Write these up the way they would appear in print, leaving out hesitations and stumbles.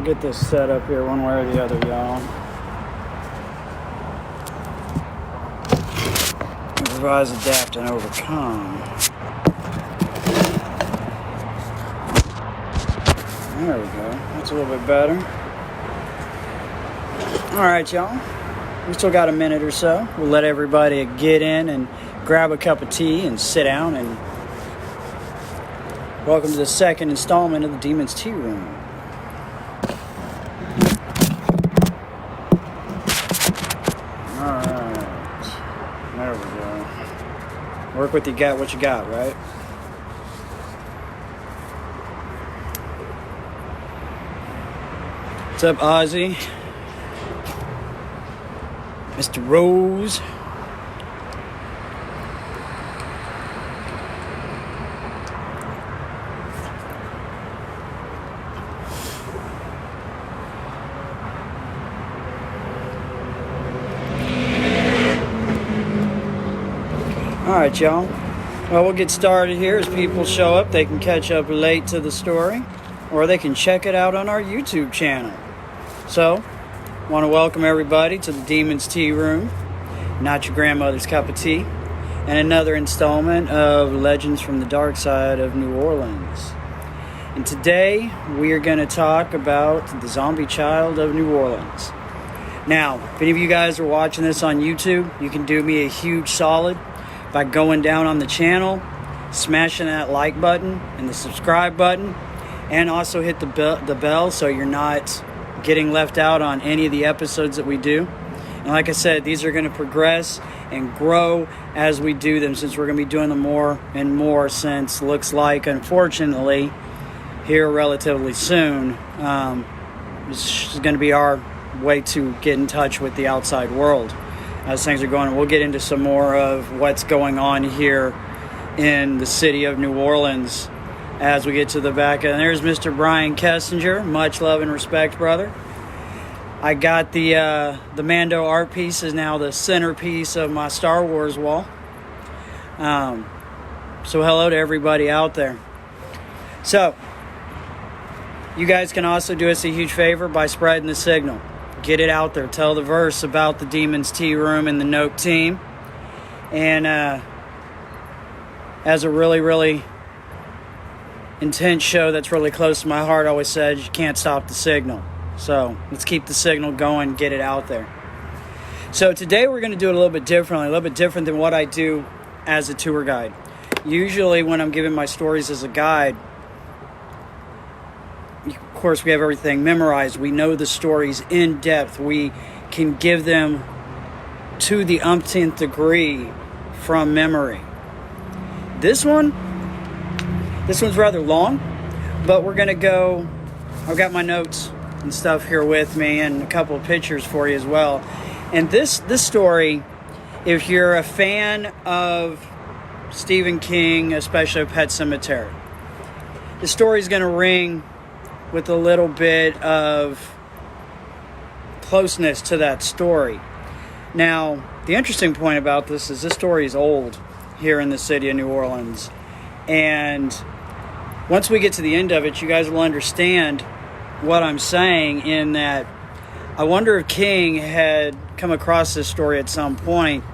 we'll get this set up here one way or the other, y'all. Improvise, adapt, and overcome. There we go. That's a little bit better. Alright, y'all. We still got a minute or so. We'll let everybody get in and grab a cup of tea and sit down. And welcome to the second installment of the Demon's Tea Room. Alright. There we go. Work with what you got, right? What's up, Ozzy? Mr. Rose. Alright, y'all. Well, we'll get started here. As people show up, they can catch up late to the story, or they can check it out on our YouTube channel. So, I want to welcome everybody to the Demon's Tea Room, not your grandmother's cup of tea, and another installment of Legends from the Dark Side of New Orleans. And today, we are going to talk about the zombie child of New Orleans. Now, if any of you guys are watching this on YouTube, you can do me a huge solid by going down on the channel, smashing that like button and the subscribe button, and also hit the bell so you're not getting left out on any of the episodes that we do. And like I said, these are going to progress and grow as we do them, since we're going to be doing them more and more, since looks like, unfortunately, here relatively soon, this is going to be our way to get in touch with the outside world as things are going. We'll get into some more of what's going on here in the city of New Orleans as we get to the back. And there's Mr. Brian Kessinger. Much love and respect, brother. I got the Mando art piece is now the centerpiece of my Star Wars wall. So hello to everybody out there. So, you guys can also do us a huge favor by spreading the signal. Get it out there. Tell the verse about the Demon's Tea Room and the Note team. And as a really intense show that's really close to my heart always said, you can't stop the signal. So let's keep the signal going, get it out there. So today we're going to do it a little bit differently, a little bit different than what I do as a tour guide. Usually when I'm giving my stories as a guide, of course we have everything memorized. We know the stories in depth. We can give them to the umpteenth degree from memory. This one's rather long, but we're going to go, I've got my notes and stuff here with me and a couple of pictures for you as well. And this story, if you're a fan of Stephen King, especially Pet Sematary, the story is going to ring with a little bit of closeness to that story. Now, the interesting point about this is this story is old here in the city of New Orleans. And once we get to the end of it, you guys will understand what I'm saying, in that I wonder if King had come across this story at some point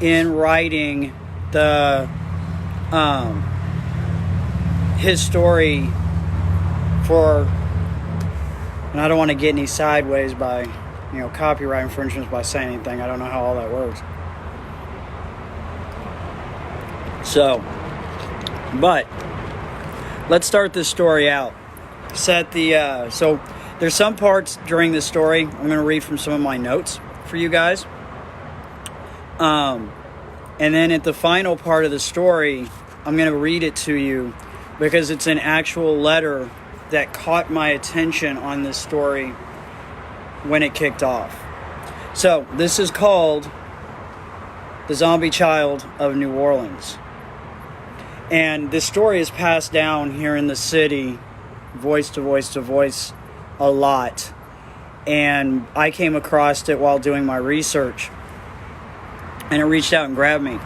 in writing his story for, and I don't want to get any sideways by, copyright infringements by saying anything. I don't know how all that works. So, but let's start this story out. So there's some parts during this story I'm going to read from some of my notes for you guys. And then at the final part of the story, I'm going to read it to you because it's an actual letter that caught my attention on this story when it kicked off. So this is called The Zombie Child of New Orleans. And this story is passed down here in the city, voice to voice to voice, a lot. And I came across it while doing my research. And it reached out and grabbed me.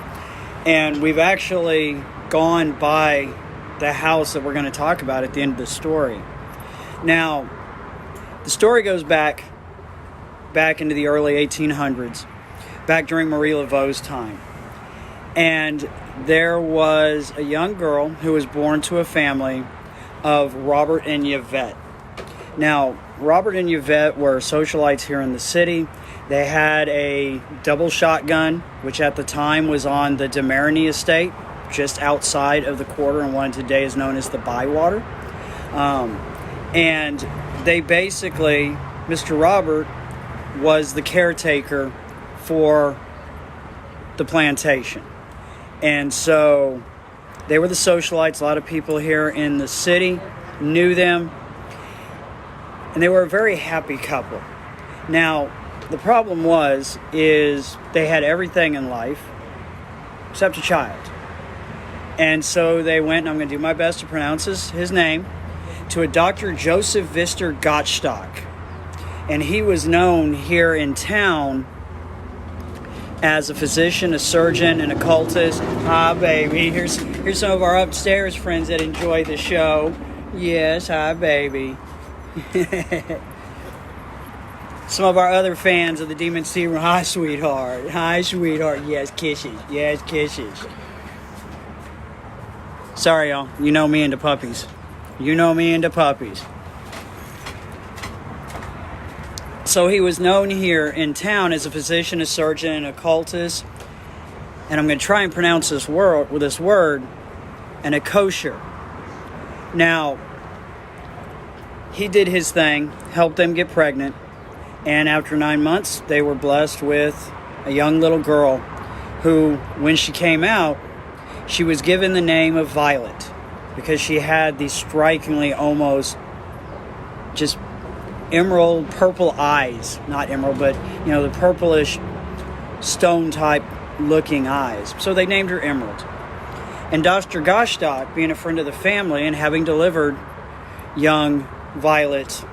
And we've actually gone by the house that we're going to talk about at the end of the story. Now, the The story goes back into the early 1800s, back during Marie Laveau's time. And there was a young girl who was born to a family of Robert and Yvette. Now, Robert and Yvette were socialites here in the city. They had a double shotgun, which at the time was on the Demarigny estate, just outside of the quarter, and what today is known as the Bywater. And they basically, Mr. Robert was the caretaker for the plantation. And so they were the socialites. A lot of people here in the city knew them. And they were a very happy couple. Now, the problem is they had everything in life except a child. And so they went, and I'm going to do my best to pronounce his name, to a Dr. Joseph Vister Gottschalk. And he was known here in town as a physician, a surgeon, an occultist. Hi, baby. Here's some of our upstairs friends that enjoy the show. Yes, hi, baby. Some of our other fans of the Demon Sea Room. Hi, sweetheart. Hi, sweetheart. Yes, kisses. Yes, kisses. Sorry, y'all. You know me into puppies. You know me into puppies. So he was known here in town as a physician, a surgeon, an occultist. And I'm going to try and pronounce this word, an akosher. Now, he did his thing, helped them get pregnant. And after 9 months, they were blessed with a young little girl who, when she came out, she was given the name of Violet because she had these strikingly almost just emerald purple eyes. Not emerald, but, the purplish stone type looking eyes. So they named her Emerald. And Dr. Gottschalk, being a friend of the family and having delivered young Violet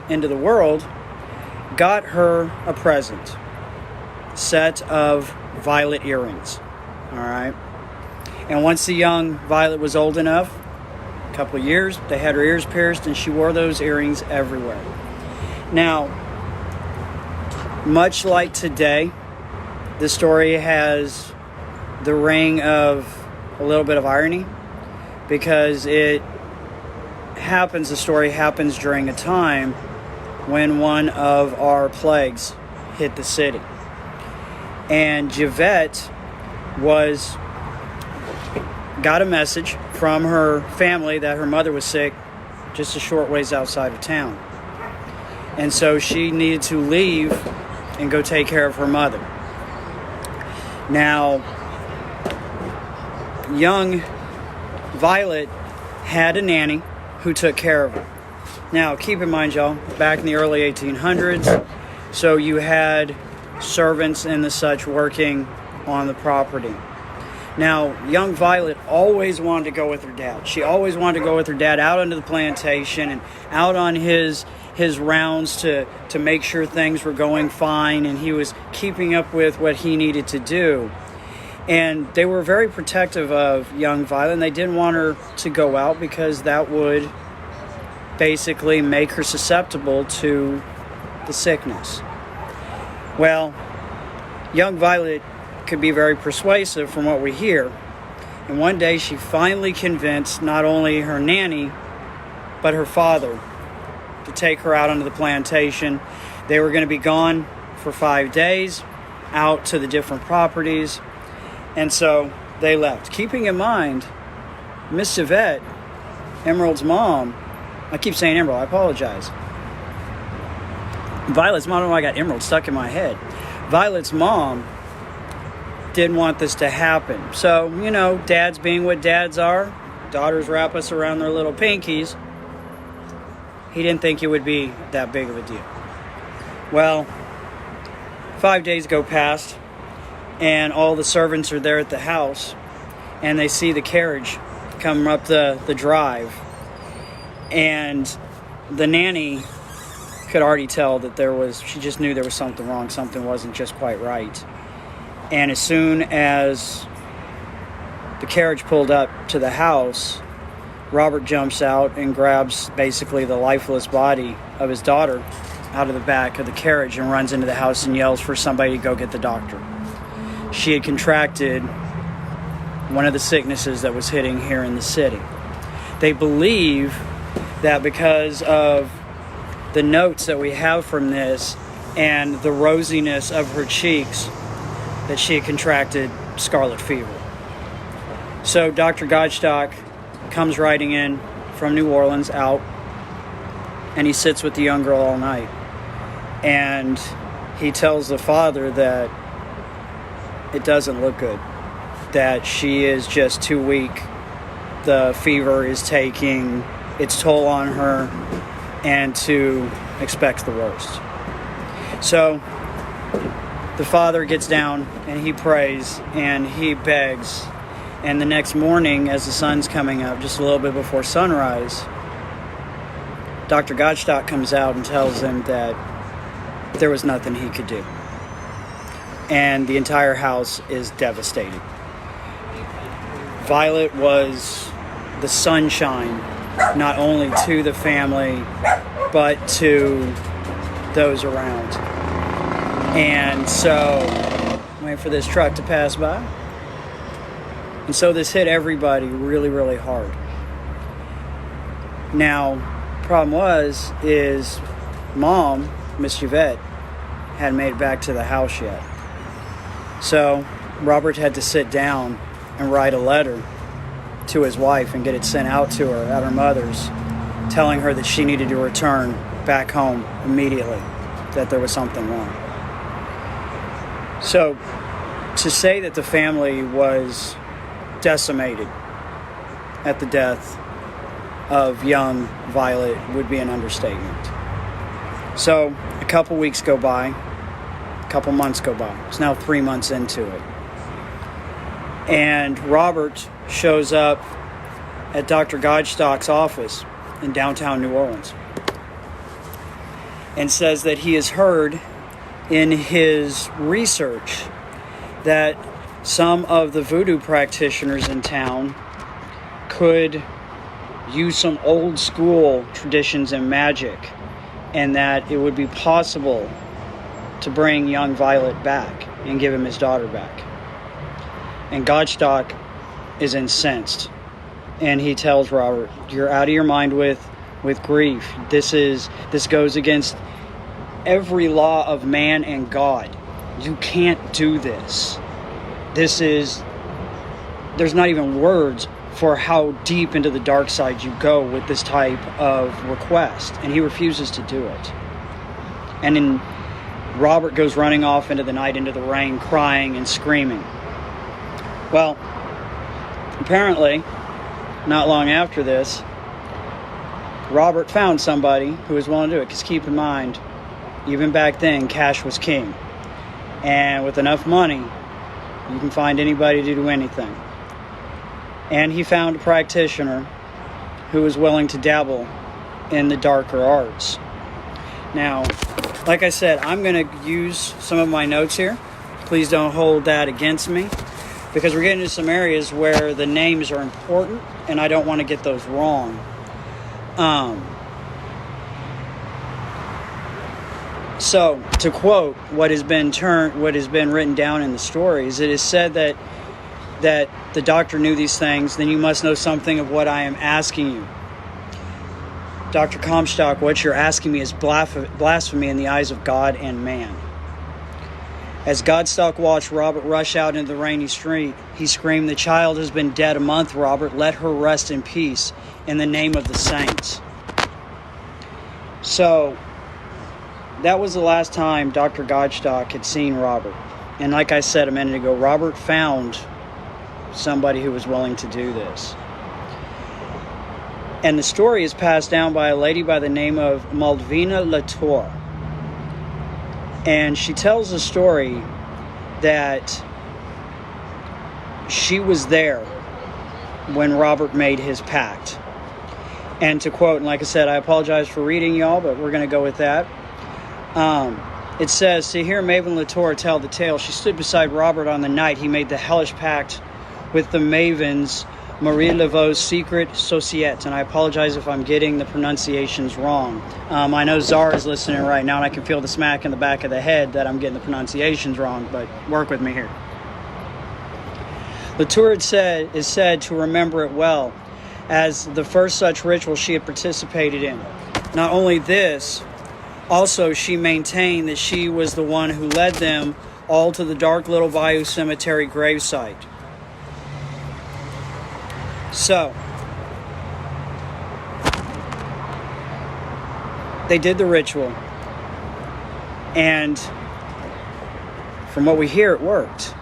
into the world, got her a present. Set of violet earrings. All right. And once the young Violet was old enough, a couple of years, they had her ears pierced, and she wore those earrings everywhere. Now, much like today, the story has the ring of a little bit of irony, because the story happens during a time when one of our plagues hit the city. And Yvette got a message from her family that her mother was sick just a short ways outside of town. And so she needed to leave and go take care of her mother. Now, young Violet had a nanny who took care of her. Now, keep in mind, y'all, back in the early 1800s, so you had servants and the such working on the property. Now, young Violet always wanted to go with her dad. She always wanted to go with her dad out onto the plantation and out on his rounds to make sure things were going fine, and he was keeping up with what he needed to do. And they were very protective of young Violet, and they didn't want her to go out because that would basically make her susceptible to the sickness. Well, young Violet could be very persuasive from what we hear. And one day she finally convinced not only her nanny, but her father to take her out onto the plantation. They were going to be gone for 5 days, out to the different properties. And so they left. Keeping in mind, Miss Yvette, Emerald's mom, I keep saying Emerald, I apologize. Violet's mom, I don't know why I got Emerald stuck in my head. Violet's mom didn't want this to happen. So, dads being what dads are, daughters wrap us around their little pinkies. He didn't think it would be that big of a deal. Well, 5 days go past, and all the servants are there at the house, and they see the carriage come up the drive. And the nanny could already tell that she just knew there was something wrong. Something wasn't just quite right. And as soon as the carriage pulled up to the house, Robert jumps out and grabs basically the lifeless body of his daughter out of the back of the carriage and runs into the house and yells for somebody to go get the doctor. She had contracted one of the sicknesses that was hitting here in the city. They believe that because of the notes that we have from this and the rosiness of her cheeks, that she had contracted scarlet fever. So Dr. Godstock comes riding in from New Orleans out, and he sits with the young girl all night. And he tells the father that it doesn't look good, that she is just too weak. The fever is taking its toll on her, and to expect the worst. So the father gets down and he prays and he begs. And the next morning, as the sun's coming up, just a little bit before sunrise, Dr. Godstock comes out and tells him that there was nothing he could do. And the entire house is devastated. Violet was the sunshine, not only to the family, but to those around. And so, waiting for this truck to pass by. And so this hit everybody really, really hard. Now, problem is Mom, Miss Yvette, hadn't made it back to the house yet. So Robert had to sit down and write a letter to his wife and get it sent out to her at her mother's, telling her that she needed to return back home immediately, that there was something wrong. So to say that the family was decimated at the death of young Violet would be an understatement. So a couple weeks go by, a couple months go by. It's now 3 months into it. And Robert shows up at Dr. Godstock's office in downtown New Orleans and says that he has heard in his research that some of the voodoo practitioners in town could use some old school traditions and magic, and that it would be possible to bring young Violet back and give him his daughter back. And Godstock is incensed, and he tells Robert, "You're out of your mind with grief. This goes against every law of man and God. You can't do this. There's not even words for how deep into the dark side you go with this type of request." And he refuses to do it. And then Robert goes running off into the night, into the rain, crying and screaming. Well, apparently, not long after this, Robert found somebody who was willing to do it. Because keep in mind, even back then, cash was king. And with enough money, you can find anybody to do anything. And he found a practitioner who was willing to dabble in the darker arts. Now, like I said, I'm going to use some of my notes here. Please don't hold that against me, because we're getting into some areas where the names are important, and I don't want to get those wrong. So, to quote what has been written down in the stories, it is said that the doctor knew these things. Then you must know something of what I am asking you. Dr. Comstock, what you're asking me is blasphemy in the eyes of God and man. As Godstock watched Robert rush out into the rainy street, he screamed, "The child has been dead a month, Robert. Let her rest in peace in the name of the saints." So, that was the last time Dr. Godstock had seen Robert. And like I said a minute ago, Robert found somebody who was willing to do this. And the story is passed down by a lady by the name of Malvina Latour. And she tells a story that she was there when Robert made his pact. And to quote, and like I said, I apologize for reading y'all, but we're going to go with that. It says, to hear Maven Latour tell the tale, she stood beside Robert on the night he made the hellish pact with the mavens Marie Laveau's Secret Societe, and I apologize if I'm getting the pronunciations wrong. I know Zara is listening right now, and I can feel the smack in the back of the head that I'm getting the pronunciations wrong, but work with me here. Latour is said to remember it well, as the first such ritual she had participated in. Not only this, also she maintained that she was the one who led them all to the dark little Bayou Cemetery gravesite. So, they did the ritual, and from what we hear, it worked,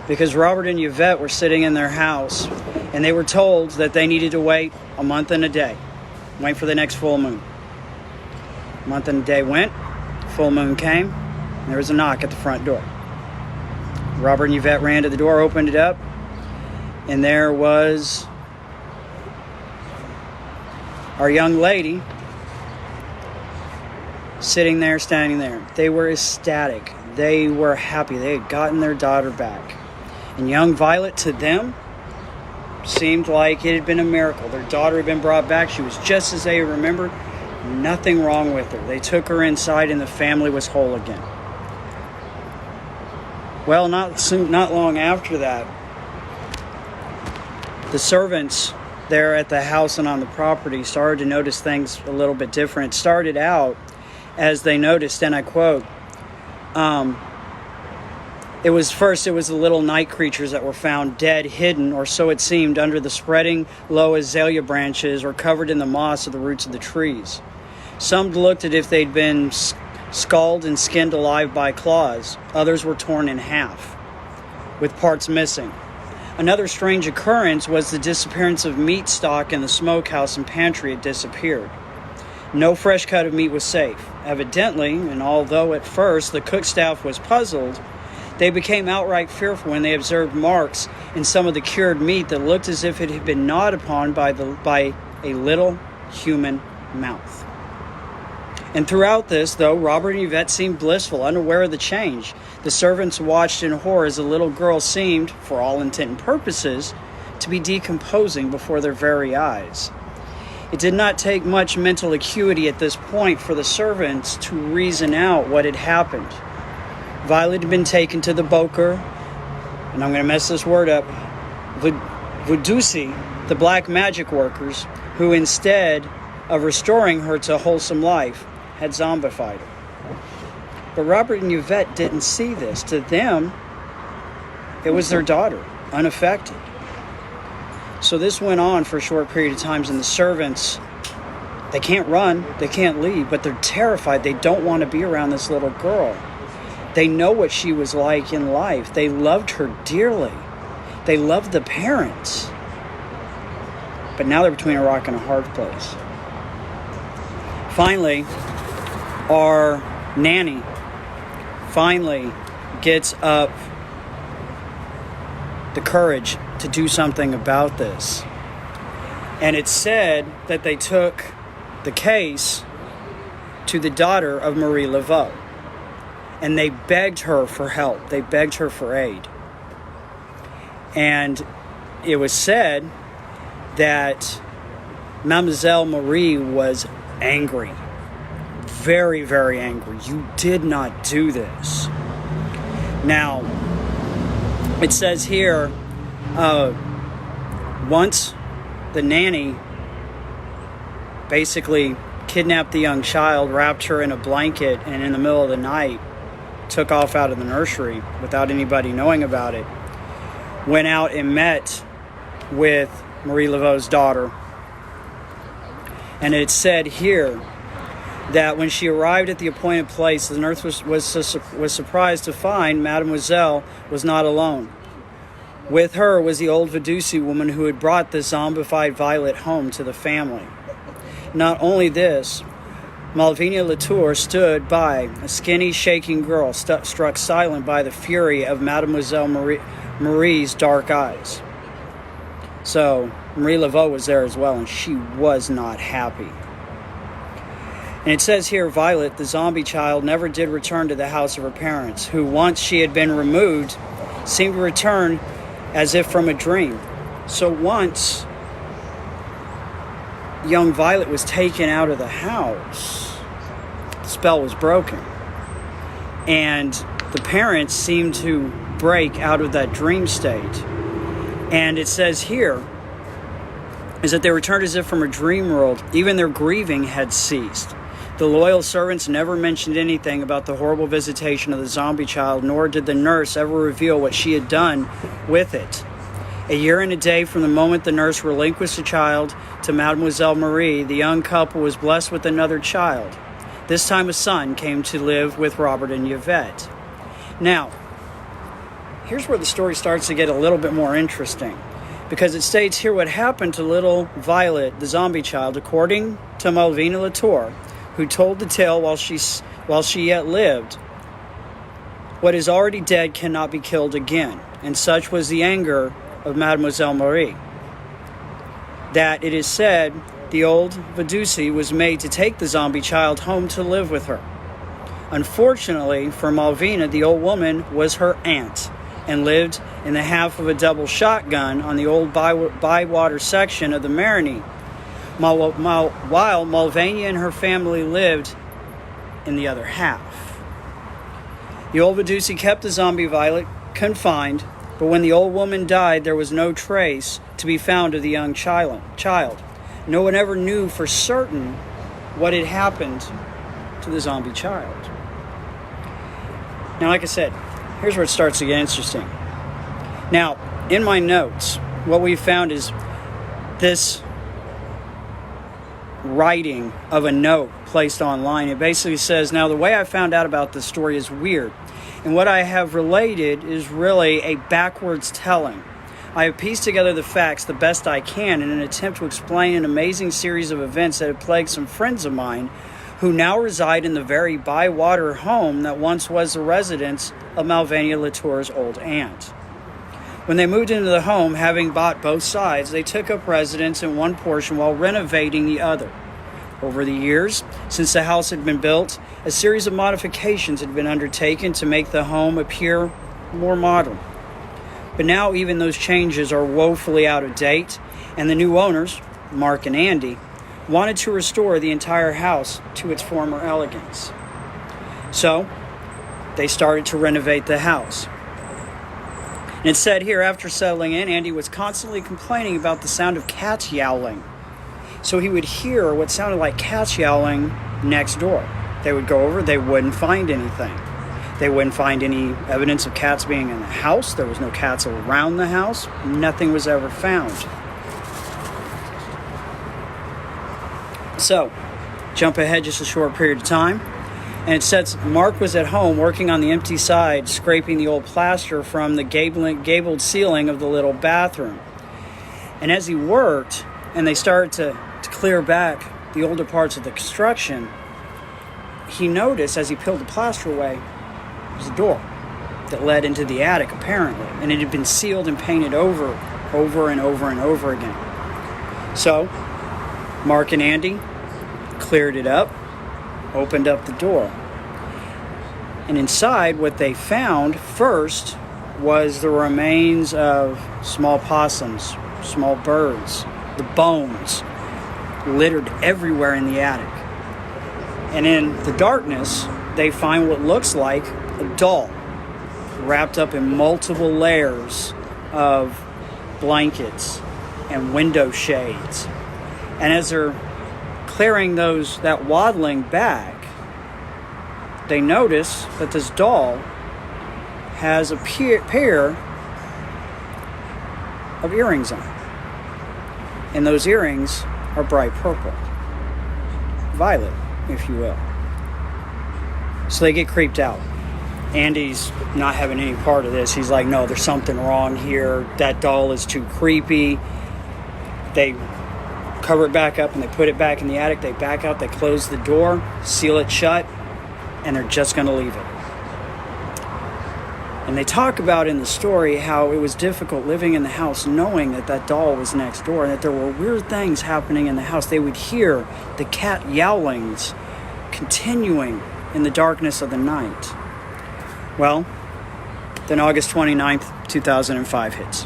because Robert and Yvette were sitting in their house, and they were told that they needed to wait a month and a day, wait for the next full moon. A month and a day went, full moon came, and there was a knock at the front door. Robert and Yvette ran to the door, opened it up, and there was our young lady sitting there, standing there. They were ecstatic. They were happy. They had gotten their daughter back. And young Violet, to them, seemed like it had been a miracle. Their daughter had been brought back. She was just as they remembered. Nothing wrong with her. They took her inside and the family was whole again. Well, not long after that, the servants there at the house and on the property started to notice things a little bit different. It started out as they noticed, and I quote, it was the little night creatures that were found dead, hidden, or so it seemed, under the spreading low azalea branches or covered in the moss of the roots of the trees. Some looked as if they'd been scalded and skinned alive by claws. Others were torn in half, with parts missing. Another strange occurrence was the disappearance of meat stock in the smokehouse and pantry had disappeared. No fresh cut of meat was safe. Evidently, and although at first the cook staff was puzzled, they became outright fearful when they observed marks in some of the cured meat that looked as if it had been gnawed upon by a little human mouth. And throughout this, though, Robert and Yvette seemed blissful, unaware of the change. The servants watched in horror as the little girl seemed, for all intent and purposes, to be decomposing before their very eyes. It did not take much mental acuity at this point for the servants to reason out what had happened. Violet had been taken to the Boker, and I'm going to mess this word up, Voodoosi, the black magic workers, who instead of restoring her to a wholesome life, had zombified her. But Robert and Yvette didn't see this. To them, it was their daughter, unaffected. So this went on for a short period of time, and the servants, they can't run, they can't leave, but they're terrified. They don't want to be around this little girl. They know what she was like in life. They loved her dearly. They loved the parents. But now they're between a rock and a hard place. Finally, our nanny finally gets up the courage to do something about this. And it's said that they took the case to the daughter of Marie Laveau. And they begged her for help. They begged her for aid. And it was said that Mademoiselle Marie was angry. Very, very angry. You did not do this. Now, it says here, once the nanny basically kidnapped the young child, wrapped her in a blanket, and in the middle of the night took off out of the nursery without anybody knowing about it, went out and met with Marie Laveau's daughter. And it said here that when she arrived at the appointed place, the nurse was surprised to find Mademoiselle was not alone. With her was the old Voodoosi woman who had brought the zombified Violet home to the family. Not only this, Malvina Latour stood by, a skinny, shaking girl struck silent by the fury of Mademoiselle Marie's dark eyes. So, Marie Laveau was there as well, and she was not happy. And it says here, Violet, the zombie child, never did return to the house of her parents, who, once she had been removed, seemed to return as if from a dream. So once young Violet was taken out of the house, the spell was broken. And the parents seemed to break out of that dream state. And it says here is that they returned as if from a dream world. Even their grieving had ceased. The loyal servants never mentioned anything about the horrible visitation of the zombie child, nor did the nurse ever reveal what she had done with it. A year and a day from the moment the nurse relinquished the child to Mademoiselle Marie, the young couple was blessed with another child. This time a son came to live with Robert and Yvette. Now, here's where the story starts to get a little bit more interesting, because it states here what happened to little Violet, the zombie child, according to Malvina Latour, who told the tale while she yet lived. What is already dead cannot be killed again, and such was the anger of Mademoiselle Marie, that it is said the old voodoo was made to take the zombie child home to live with her. Unfortunately for Malvina, the old woman was her aunt and lived in the half of a double shotgun on the old Bywater section of the Marigny, while Malvania and her family lived in the other half. The old voodoo kept the zombie Violet confined, but when the old woman died, there was no trace to be found of the young child. No one ever knew for certain what had happened to the zombie child. Now, like I said, here's where it starts to get interesting. Now, in my notes, what we found is this writing of a note placed online. It basically says, now the way I found out about this story is weird, and what I have related is really a backwards telling. I have pieced together the facts the best I can in an attempt to explain an amazing series of events that have plagued some friends of mine who now reside in the very Bywater home that once was the residence of Malvania Latour's old aunt. When they moved into the home, having bought both sides, they took up residence in one portion while renovating the other. Over the years, since the house had been built, a series of modifications had been undertaken to make the home appear more modern. But now even those changes are woefully out of date, and the new owners, Mark and Andy, wanted to restore the entire house to its former elegance. So, they started to renovate the house. And it said here, after settling in, Andy was constantly complaining about the sound of cats yowling. So he would hear what sounded like cats yowling next door. They would go over, they wouldn't find anything. They wouldn't find any evidence of cats being in the house. There was no cats around the house. Nothing was ever found. So, jump ahead just a short period of time. And it says Mark was at home working on the empty side, scraping the old plaster from the gabled ceiling of the little bathroom. And as he worked, and they started to clear back the older parts of the construction, he noticed, as he peeled the plaster away, there was a door that led into the attic, apparently. And it had been sealed and painted over and over again. So, Mark and Andy cleared it up, opened up the door. And inside, what they found first was the remains of small possums, small birds, the bones littered everywhere in the attic. And in the darkness, they find what looks like a doll wrapped up in multiple layers of blankets and window shades. And as they're clearing that waddling back, they notice that this doll has a pair of earrings on. And those earrings are bright purple. Violet, if you will. So they get creeped out. Andy's not having any part of this. He's like, no, there's something wrong here. That doll is too creepy. They cover it back up and they put it back in the attic. They back out, they close the door, seal it shut, and they're just going to leave it. And they talk about in the story how it was difficult living in the house knowing that doll was next door and that there were weird things happening in the house. They would hear the cat yowlings continuing in the darkness of the night. Well, then August 29th, 2005 hits.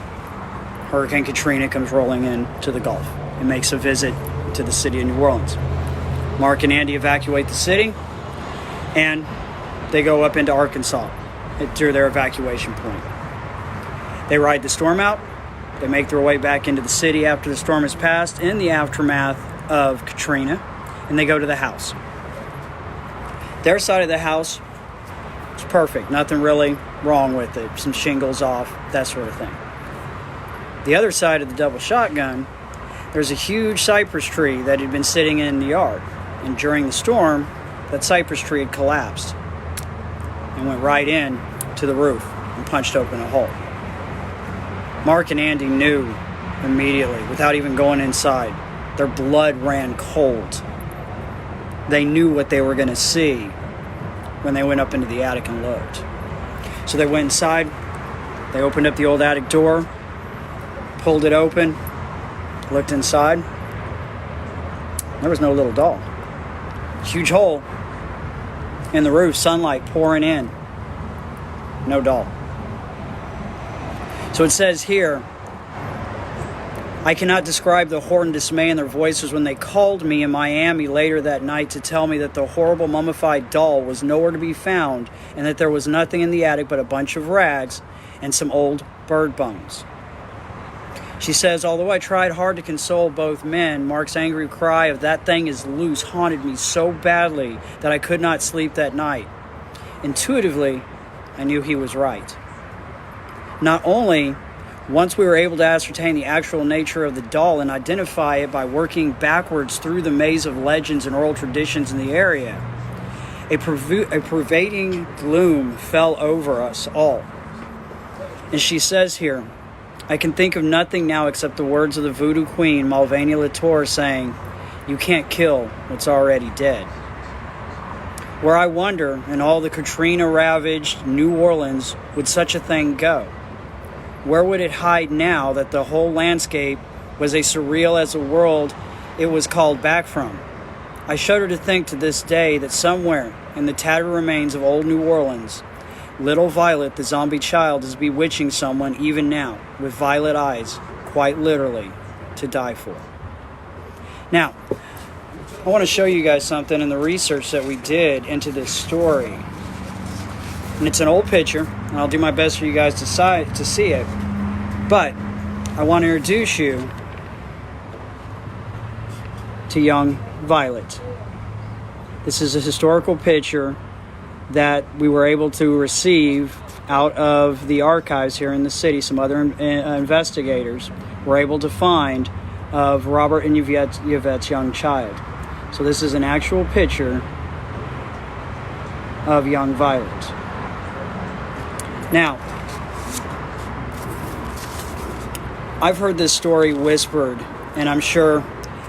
Hurricane Katrina comes rolling in to the Gulf. It makes a visit to the city of New Orleans. Mark and Andy evacuate the city, and they go up into Arkansas to their evacuation point. They ride the storm out. They make their way back into the city after the storm has passed in the aftermath of Katrina, and they go to the house. Their side of the house is perfect. Nothing really wrong with it. Some shingles off, that sort of thing. The other side of the double shotgun, there's a huge cypress tree that had been sitting in the yard. And during the storm, that cypress tree had collapsed and went right in to the roof and punched open a hole. Mark and Andy knew immediately, without even going inside. Their blood ran cold. They knew what they were going to see when they went up into the attic and looked. So they went inside. They opened up the old attic door, pulled it open, looked inside. There was no little doll. Huge hole in the roof, sunlight pouring in. No doll. So it says here, I cannot describe the horror and dismay in their voices when they called me in Miami later that night to tell me that the horrible mummified doll was nowhere to be found and that there was nothing in the attic but a bunch of rags and some old bird bones. She says, although I tried hard to console both men, Mark's angry cry of "that thing is loose" haunted me so badly that I could not sleep that night. Intuitively, I knew he was right. Not only, once we were able to ascertain the actual nature of the doll and identify it by working backwards through the maze of legends and oral traditions in the area, a pervading gloom fell over us all. And she says here, I can think of nothing now except the words of the voodoo queen, Malvania Latour, saying, "You can't kill what's already dead." Where I wonder, in all the Katrina-ravaged New Orleans, would such a thing go? Where would it hide now that the whole landscape was as surreal as the world it was called back from? I shudder to think to this day that somewhere in the tattered remains of old New Orleans, little Violet, the zombie child, is bewitching someone even now, with violet eyes, quite literally, to die for. Now, I want to show you guys something in the research that we did into this story. And it's an old picture, and I'll do my best for you guys to see it. But I want to introduce you to young Violet. This is a historical picture that we were able to receive out of the archives here in the city. Some other investigators were able to find of Robert and Yvette's young child. So this is an actual picture of young Violet. Now, I've heard this story whispered, and I'm sure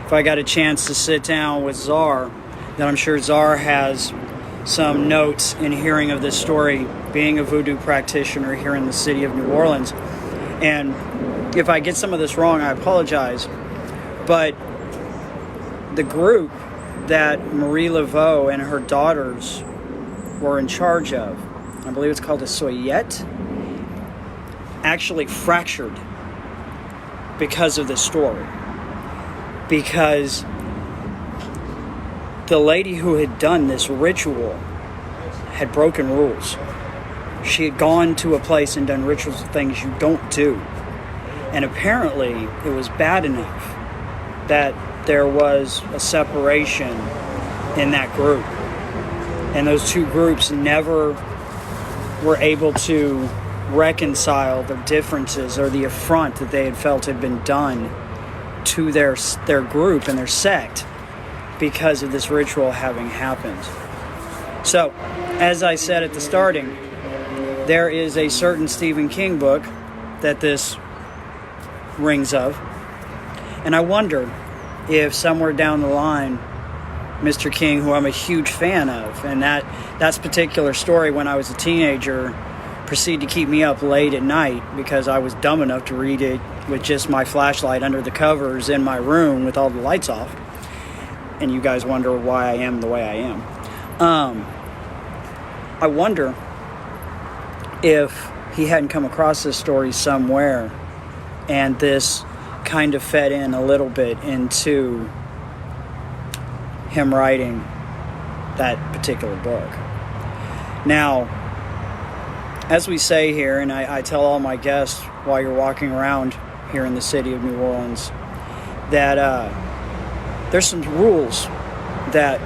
if I got a chance to sit down with Czar, that I'm sure Czar has some notes in hearing of this story, being a voodoo practitioner here in the city of New Orleans. And if I get some of this wrong, I apologize. But the group that Marie Laveau and her daughters were in charge of, I believe it's called a Soyette, actually fractured because of this story. Because the lady who had done this ritual had broken rules. She had gone to a place and done rituals of things you don't do. And apparently it was bad enough that there was a separation in that group. And those two groups never were able to reconcile the differences or the affront that they had felt had been done to their group and their sect because of this ritual having happened. So, as I said at the starting, there is a certain Stephen King book that this rings of. And I wonder if somewhere down the line, Mr. King, who I'm a huge fan of, and that's particular story when I was a teenager, proceeded to keep me up late at night because I was dumb enough to read it with just my flashlight under the covers in my room with all the lights off. And you guys wonder why I am the way I am. I wonder if he hadn't come across this story somewhere and this kind of fed in a little bit into him writing that particular book. Now, as we say here, and I tell all my guests while you're walking around here in the city of New Orleans, that there's some rules that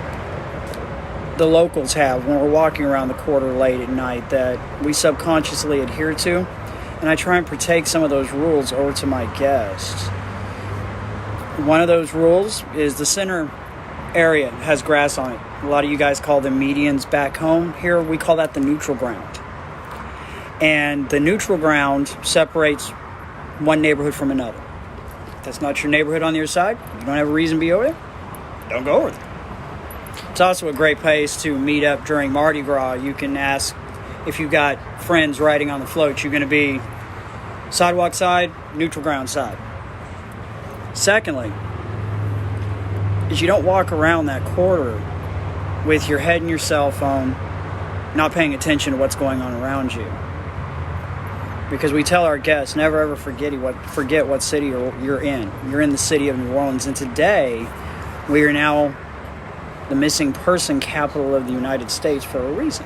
the locals have when we're walking around the quarter late at night that we subconsciously adhere to, and I try and partake some of those rules over to my guests. One of those rules is the center area has grass on it. A lot of you guys call them medians back home. Here we call that the neutral ground. And the neutral ground separates one neighborhood from another. If that's not your neighborhood on the other side, you don't have a reason to be over there, don't go over there. It's also a great place to meet up during Mardi Gras. You can ask if you've got friends riding on the float, you're going to be sidewalk side, neutral ground side. Secondly, is you don't walk around that quarter with your head in your cell phone, not paying attention to what's going on around you. Because we tell our guests, never ever forget what city you're in. You're in the city of New Orleans, and today we are now the missing person capital of the United States for a reason.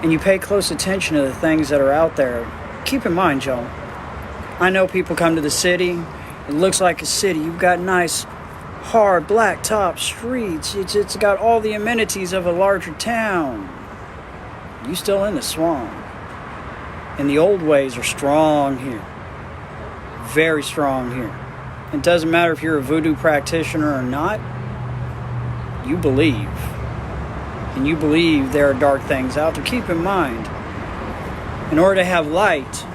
And you pay close attention to the things that are out there. Keep in mind, Joe, I know people come to the city, it looks like a city. You've got nice, hard, blacktop streets. It's got all the amenities of a larger town. You still in the swamp. And the old ways are strong here. Very strong here. It doesn't matter if you're a voodoo practitioner or not. You believe. And you believe there are dark things out there. Keep in mind, in order to have light,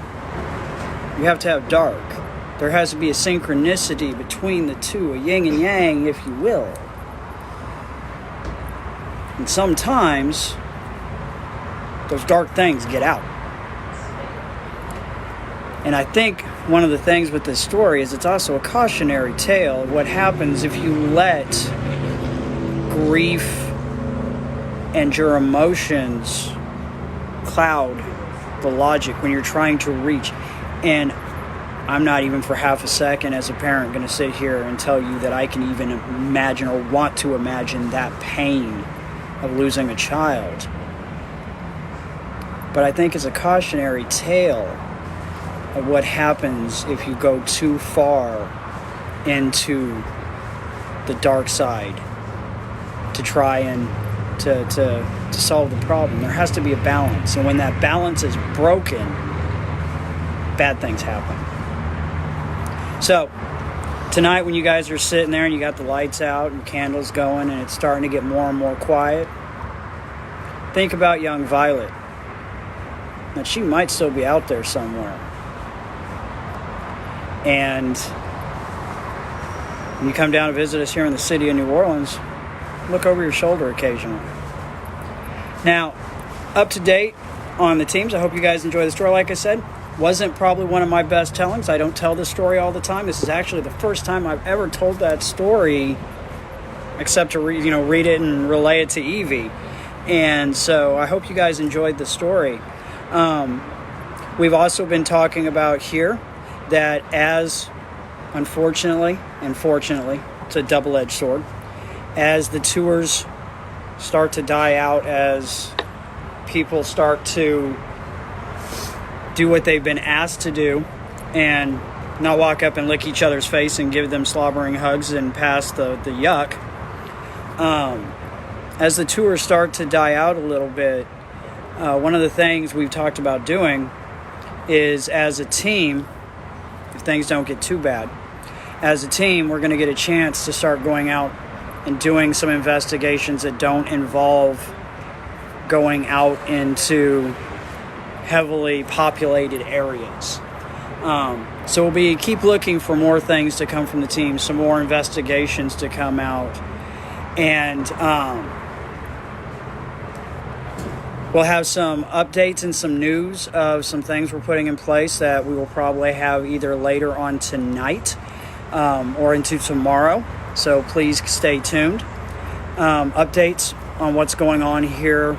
you have to have dark. There has to be a synchronicity between the two, a yin and yang, if you will. And sometimes those dark things get out. And I think one of the things with this story is it's also a cautionary tale of what happens if you let grief and your emotions cloud the logic when you're trying to reach. And I'm not even for half a second as a parent going to sit here and tell you that I can even imagine or want to imagine that pain of losing a child. But I think it's a cautionary tale of what happens if you go too far into the dark side to try and to solve the problem. There has to be a balance, and when that balance is broken, bad things happen. So tonight when you guys are sitting there and you got the lights out and candles going and it's starting to get more and more quiet, think about young Violet, that she might still be out there somewhere. And when you come down to visit us here in the city of New Orleans, look over your shoulder occasionally. Now, up to date on the teams. I hope you guys enjoy the story. Like I said, wasn't probably one of my best tellings. I don't tell this story all the time. This is actually the first time I've ever told that story, except to read it and relay it to Evie. And so I hope you guys enjoyed the story. We've also been talking about here that as, unfortunately and fortunately, it's a double-edged sword, as the tours start to die out, as people start to do what they've been asked to do and not walk up and lick each other's face and give them slobbering hugs and pass the yuck. As the tours start to die out a little bit, one of the things we've talked about doing is, as a team, if things don't get too bad, as a team, we're going to get a chance to start going out and doing some investigations that don't involve going out into heavily populated areas. So we'll keep looking for more things to come from the team, some more investigations to come out, and we'll have some updates and some news of some things we're putting in place that we will probably have either later on tonight or into tomorrow. So please stay tuned. Updates on what's going on here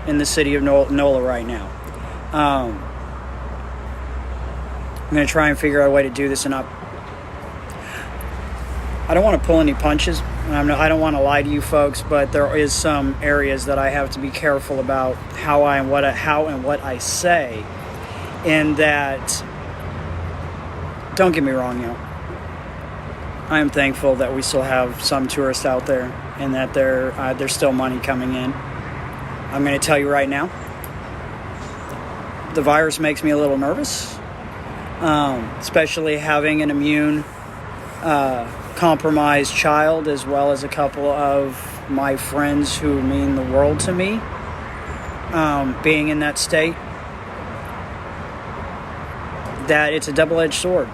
in the city of NOLA right now. I'm going to try and figure out a way to do this I don't want to pull any punches. I don't want to lie to you folks, but there is some areas that I have to be careful about how and what I say. And that, don't get me wrong, I am thankful that we still have some tourists out there, and that there's still money coming in. I'm going to tell you right now, the virus makes me a little nervous, especially having an immune compromised child, as well as a couple of my friends who mean the world to me, being in that state. That it's a double-edged sword,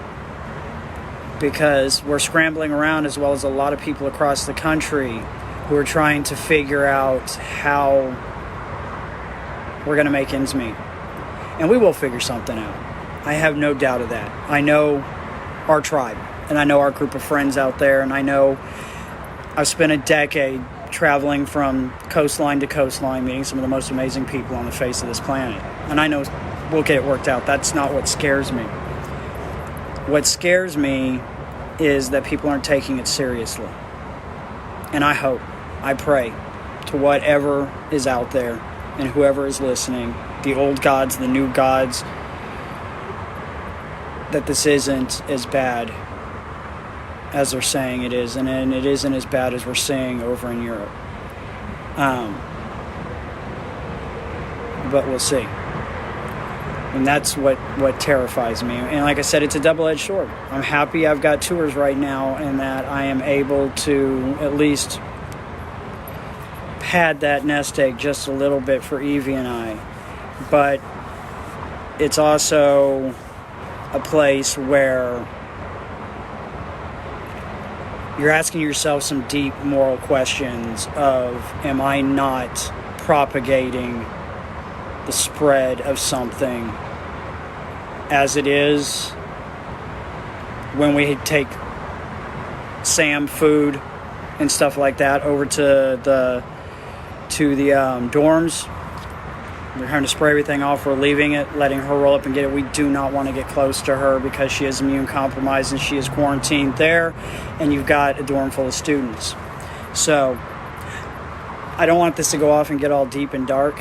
because we're scrambling around, as well as a lot of people across the country who are trying to figure out how we're going to make ends meet. And we will figure something out. I have no doubt of that. I know our tribe, and I know our group of friends out there, and I know I've spent a decade traveling from coastline to coastline, meeting some of the most amazing people on the face of this planet. And I know we'll get it worked out. That's not what scares me. What scares me is that people aren't taking it seriously. And I hope, I pray to whatever is out there and whoever is listening, the old gods, the new gods, that this isn't as bad as they're saying it is, and it isn't as bad as we're seeing over in Europe. But we'll see. And that's what terrifies me. And like I said, it's a double-edged sword. I'm happy I've got tours right now, and that I am able to at least pad that nest egg just a little bit for Evie and I. But it's also a place where you're asking yourself some deep moral questions of, am I not propagating the spread of something as it is when we take SAM food and stuff like that over to the dorms? We're having to spray everything off. We're leaving it, letting her roll up and get it. We do not want to get close to her because she is immune compromised and she is quarantined there, and you've got a dorm full of students. So I don't want this to go off and get all deep and dark.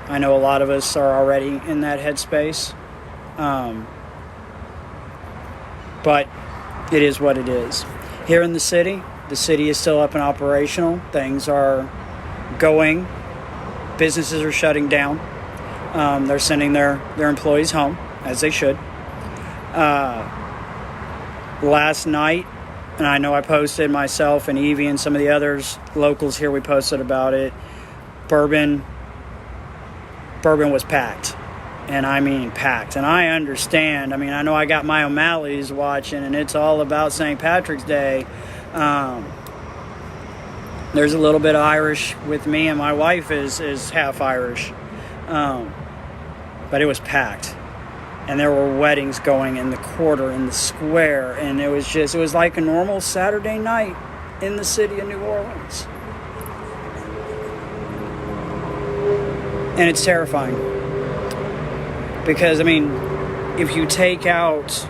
I know a lot of us are already in that headspace. But it is what it is. Here in the city is still up and operational. Things are going. Businesses are shutting down. They're sending their employees home, as they should. Last night, and I know I posted myself and Evie and some of the others, locals here, we posted about it. Bourbon was packed. And I mean packed. And I understand. I mean, I know I got my O'Malley's watching, and it's all about St. Patrick's Day. There's a little bit of Irish with me, and my wife is half Irish. But it was packed. And there were weddings going in the quarter, in the square, and it was like a normal Saturday night in the city of New Orleans. And it's terrifying. Because, I mean, if you take out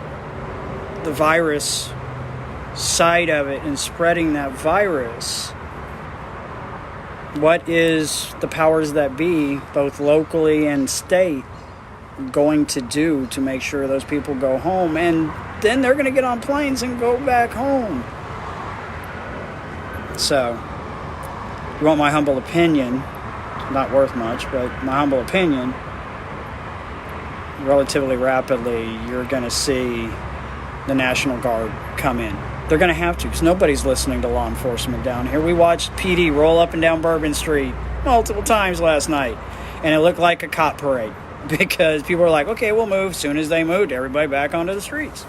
the virus side of it and spreading that virus, what is the powers that be, both locally and state, going to do to make sure those people go home? And then they're going to get on planes and go back home. So, you want my humble opinion, not worth much, but my humble opinion, relatively rapidly, you're going to see the National Guard come in. They're going to have to, because nobody's listening to law enforcement down here. We watched PD roll up and down Bourbon Street multiple times last night, and it looked like a cop parade, because people were like, okay, we'll move. As soon as they moved, everybody back onto the streets.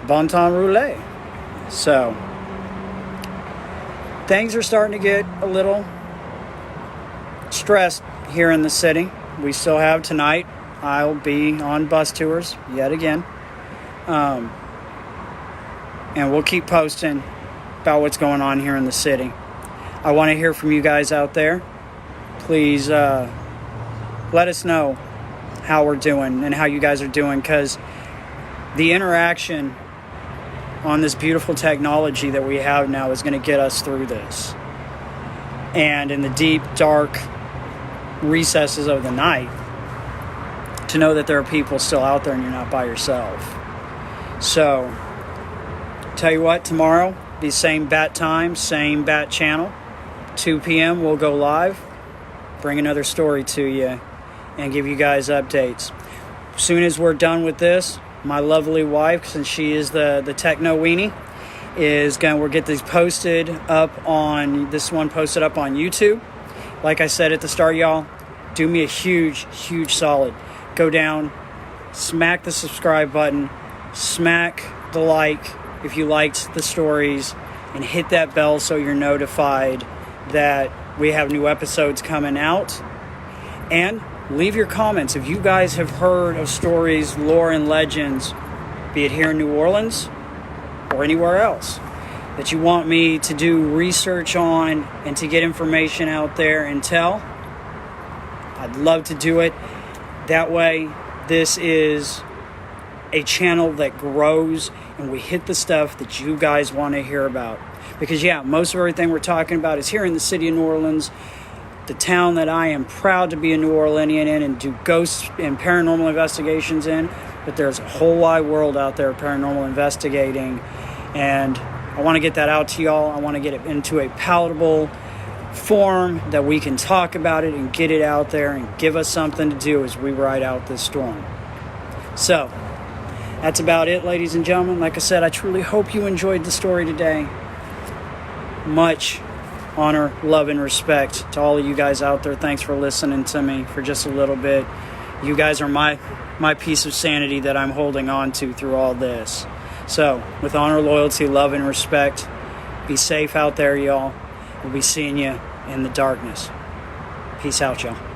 Bon temps roulé. So, things are starting to get a little stressed here in the city. We still have tonight. I'll be on bus tours yet again. And we'll keep posting about what's going on here in the city. I want to hear from you guys out there. Please let us know how we're doing and how you guys are doing, because the interaction on this beautiful technology that we have now is going to get us through this. And in the deep, dark recesses of the night, to know that there are people still out there and you're not by yourself. So, tell you what, tomorrow, be same bat time, same bat channel, 2 p.m. we'll go live, bring another story to you, and give you guys updates. As soon as we're done with this, my lovely wife, since she is the techno weenie, we'll get these posted up on YouTube. Like I said at the start, y'all, do me a huge solid. Go down, smack the subscribe button, smack the like if you liked the stories, and hit that bell so you're notified that we have new episodes coming out. And leave your comments if you guys have heard of stories, lore, and legends, be it here in New Orleans or anywhere else, that you want me to do research on and to get information out there and tell. I'd love to do it. That way, this is a channel that grows and we hit the stuff that you guys want to hear about. Because yeah, most of everything we're talking about is here in the city of New Orleans, the town that I am proud to be a New Orleanian in and do ghost and paranormal investigations in. But there's a whole wide world out there of paranormal investigating, and I want to get that out to y'all. I want to get it into a palatable form that we can talk about it and get it out there and give us something to do as we ride out this storm. So, that's about it, ladies and gentlemen. Like I said, I truly hope you enjoyed the story today. Much honor, love, and respect to all of you guys out there. Thanks for listening to me for just a little bit. You guys are my piece of sanity that I'm holding on to through all this. So, with honor, loyalty, love, and respect, be safe out there, y'all. We'll be seeing you in the darkness. Peace out, y'all.